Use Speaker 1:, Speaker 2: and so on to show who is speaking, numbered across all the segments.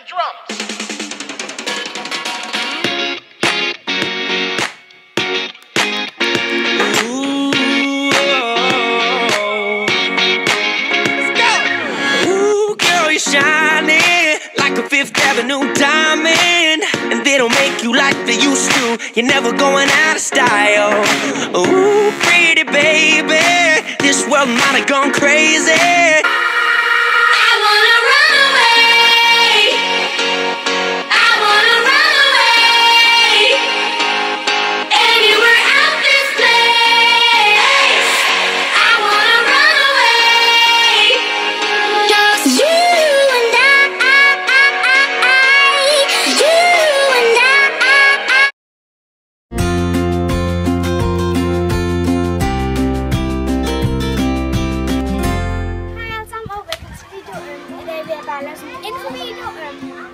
Speaker 1: drums.
Speaker 2: Shining like a Fifth Avenue diamond, and they don't make you like they used to. You're never going out of style. Ooh, pretty baby, this world might have gone crazy.
Speaker 3: Bare lave sådan en infovideo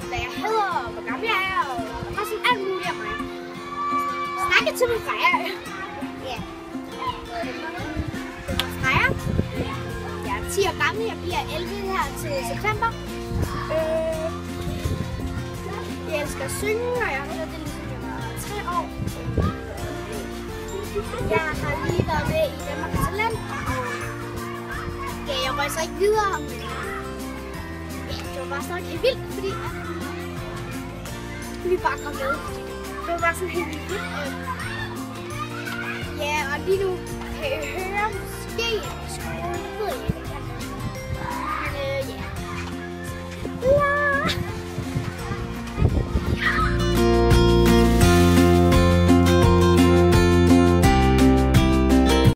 Speaker 3: hvad jeg hedder, og hvor gammel jeg er, og har sådan alt muligt af mig. Snakke til min Freja. Ja. Freja. Jeg er 10 år gammel, jeg bliver 11 her til september. Jeg elsker at synge, og jeg har hørt det ligesom jeg var 3 år. Jeg har lige været med i Danmarks Talent. Ja, jeg røg så ikke videre, men det var bare sådan helt vildt, fordi vi bare kom med. Det var bare sådan helt vildt. Ja, og lige nu kan I høre